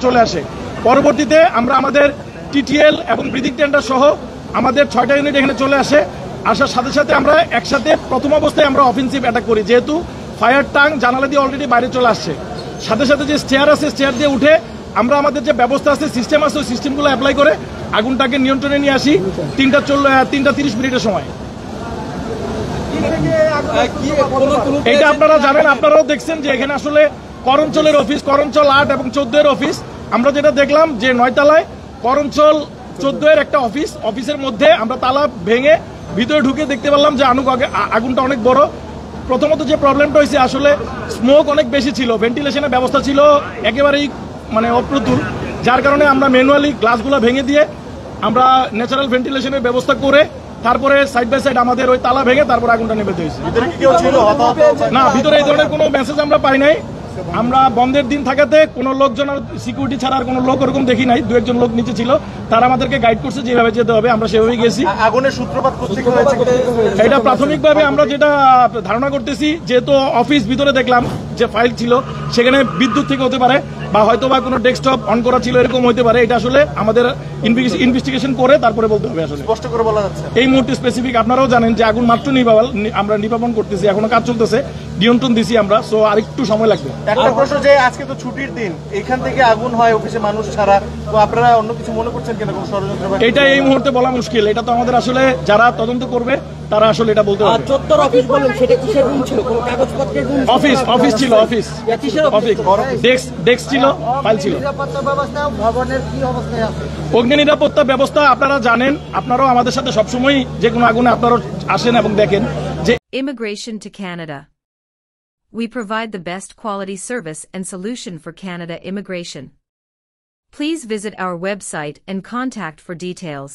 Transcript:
চলে আসে। পরবর্তীতে আমরা আমাদের টিটিএল এবং ব্রিদিং টেন্ডার সহ আমাদের 6টা ইউনিট এখানে চলে আসে। আসার সাথে সাথে আমরা একসাথে প্রথম অবস্থায় আমরা অফেন্সিভ অ্যাটাক করি, যেহেতু ফায়ার টাং জানালা দিয়ে অলরেডি বাইরে চলে আসছে। সাথে সাথে যে স্টেয়ার আছে, স্টেয়ার দিয়ে উঠে আমরা আমাদের যে ব্যবস্থা আছে, সিস্টেম আছে, ওই সিস্টেমগুলো অ্যাপ্লাই করে আগুনটাকে নিয়ন্ত্রণে নিয়ে আসি 3টা 30 সময়। এটা আপনারা জানেন, আপনারাও দেখছেন যে এখানে আসলে করঞ্চলের অফিস, করঞ্চল 8 এবং 14 এর অফিস। আমরা যেটা দেখলাম যে 9 তলায় করঞ্চল 14 এর একটা অফিসের মধ্যে আমরা তালা ভেঙে ভিতরে ঢুকে দেখতে পারলাম যে আগুনটা অনেক বড়। প্রথমত যে প্রবলেমটা হয়েছে, আসলে স্মোক অনেক বেশি ছিল, ভেন্টিলেশনের ব্যবস্থা ছিল একেবারেই অপ্রতুল, যার কারণে আমরা ম্যানুয়ালি গ্লাসগুলো ভেঙে দিয়ে আমরা ন্যাচারাল ভেন্টিলেশনের ব্যবস্থা করে তারপরে সাইড বাই সাইড আমাদের ওই তালা ভেঙে তারপর আগুনটা নেমে দিয়েছে। না, ভিতরে এই ধরনের কোনো মেসেজ আমরা পাই নাই। আমরা বন্ধের দিন থাকাতে কোনো লোকজন আর সিকিউরিটি ছাড়া আর কোনো লোক ওরকম দেখি নাই। 2-1 লোক নিচে ছিল, তারা আমাদেরকে গাইড করছে যেভাবে যেতে হবে, আমরা সেভাবেই গেছি। আগুনের সূত্রপাত কোত্থেকে হয়েছে? এটা প্রাথমিকভাবে আমরা যেটা ধারণা করতেছি, যেহেতু অফিস ভিতরে দেখলাম যে ফাইল ছিল, সেখানে বিদ্যুৎ থেকে হতে পারে বা হয়তো বা কোনো ডেস্কটপ অন করা ছিল, এরকম হতে পারে। এটা আসলে আমাদের ইনভেস্টিগেশন করে তারপরে বলতে হবে। আসলে স্পষ্ট করে বলা যাচ্ছে এই মুহূর্তে স্পেসিফিক, আপনারাও জানেন যে আগুন মাত্র আমরা নির্বাপন করতেছি, এখনো কাজ চলতেছে, নিয়ন্ত্রণ দিছি আমরা, সো আরেকটু সময় লাগবে। একটা প্রশ্ন, যে আজকে তো ছুটির দিন, এখান থেকে আগুন হয় অফিসে মানুষ ছাড়া, তো আপনারা অন্য কিছু মনে করছেন কিনা, কোনো ষড়যন্ত্র? এটা এই মুহূর্তে বলা মুশকিল, এটা তো আমাদের আসলে যারা তদন্ত করবে তারা আসলে এটা বলতে পারবে। 14 অফিস বলেন, সেটা কিসের রুম ছিল? কোনো কাগজপত্রের রুম? অফিস ছিল, অফিস ডেস্ক ছিল, ফাইল ছিল। নিরাপত্তা ব্যবস্থা ভবনের কি অবস্থায় আছে? অগ্নি নিরাপত্তা ব্যবস্থা আপনারা জানেন, আপনারাও আমাদের সাথে সবসময় যে কোনো আগুনে আপনারা আসেন এবং দেখেন যে Immigration to Canada. We provide the best quality service and solution for Canada immigration. Please visit our website and contact for details.